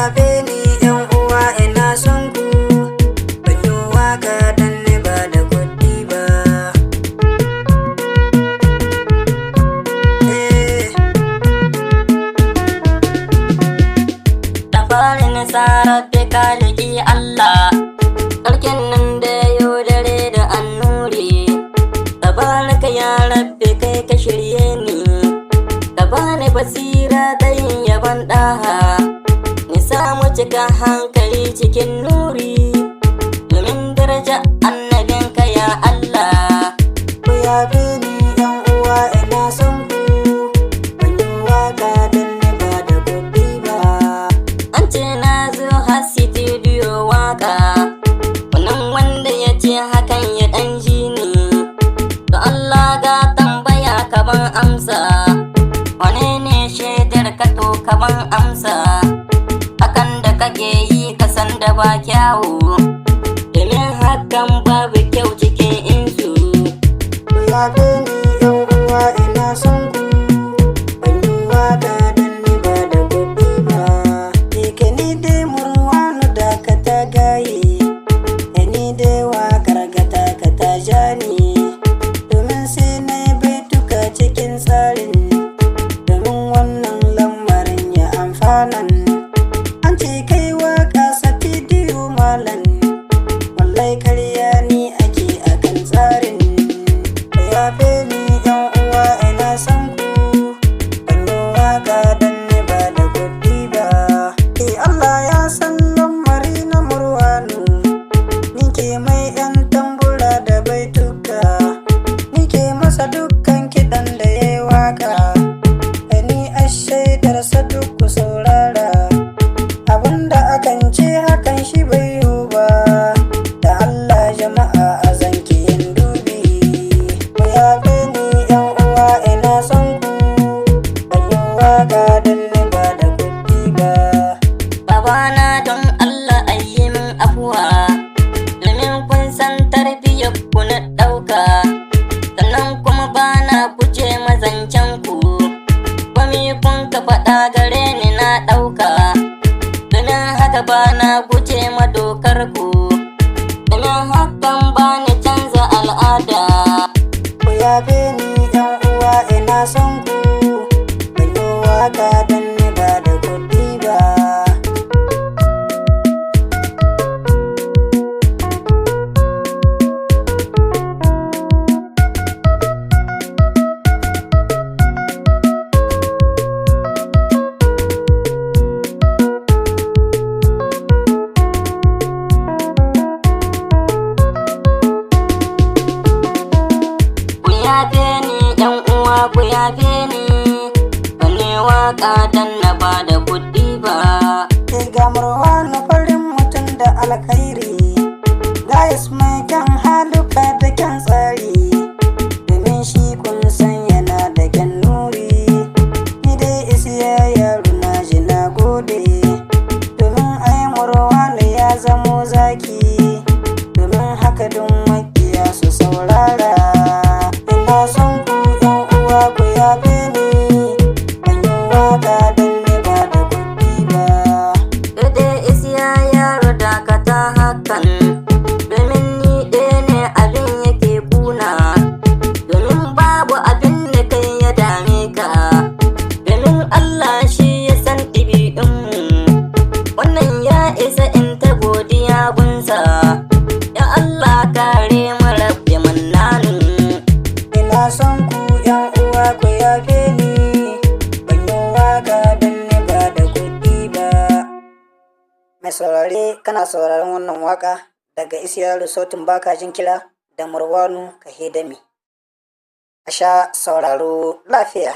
yafe ni yan uwa ina son ku, ban yi waka dan ni ba da kuɗi ba. Da fari nasarar da ka riƙi Allah, ƙarƙin nan da yau dare da annuri. Tabaraka ya rabbi kai ka shirye ni, ka bani basira ta yin yaban ɗaha, ni samu cika hankali cikin nuri, domin daraja annabinka ya Allah. Ku yafe ni yan uwa ina son ku, ban yi waka dan ni ba da kuɗi ba. An ce na zo har studio waka, wannan wanda ya ce hakan ya ɗan ji ni, to Allah ga tambaya kaban amsa, wane ne shaidar ka to kaban amsa, hakan da kake yi kasan da ba kyawu, domin hakan babu kyau cikin insu. Ku yafe ni yan uwa ina son ku, ban yi waka dan ni ba da kuɗi ba. Ke ni dai murwanu da ka ta gaye, ni dai wakar gata ka ta jani, domin sai na yi baituka cikin tsarin, domin wannan lamarin ya amfanan. An ce kai waka sa bidiyo malan, wallahi karya ni ake akan tsarin. Ku yafe ni yan uwa ina son ku, ban yi waka dan ni ba da kuɗi ba. Allah ya san lamari na murwanu, ni ke mai yan tambura da baituka, ni ke masa dukkan kiɗan da ya yi waka, ni a shaidarsa duk ku saurara, abinda akan ce hakan shi bai yiwu ba, da Allah jama'a a zanki yin dubi. Ku yafe ni yan uwa ina son ku, ban yi waka dan ni ba da kuɗi ba. Babana don Allah ayi min afuwa, domin kun san tarbiyyar ku na ɗauka, sannan kuma bana guje mazancen ku, kwami kun ka faɗa gare ni na ɗauka, domin haka bana guje ma dokar ku, domin hakan bani canza al'ada. Ku yafe ni yan uwa ina son ku, ban yi waka dan ni ba da kuɗi ba. Ku yafe ni yan uwa ku yafe ni, ban yi waka dan na ba da kuɗi ba. Ga murwanu farin mutum da alkhairi, gayas mai kyan haluka da kyan tsari, domin shi kun san yana da kyan nuri. Ni dai issiya yaro na ji na gode, domin ai murwanu ya zamo zaki, domin haka don makiya su saurara. Ina son ku yan uwa ku yafe ni, ban yi waka dan ni ba da kuɗi ba. Dede issiya yaro dakata hakan, domin ni ɗaya ne abin yake kuna, domin babu abin da kai ya dame ka, domin Allah shi ya san ɗabi'unmu, wannan ya isa in ta godiya gunsa, ya Allah kare mu rabbi mannanu. Ina son ku yan uwa ku yafe ni, ban yi waka dan ni ba da kuɗi ba. Mai saurare kana sauraron wannan waka daga issiya sawtin bakajin Kira da murwanu ka hedami. A sha sauraro lafiya.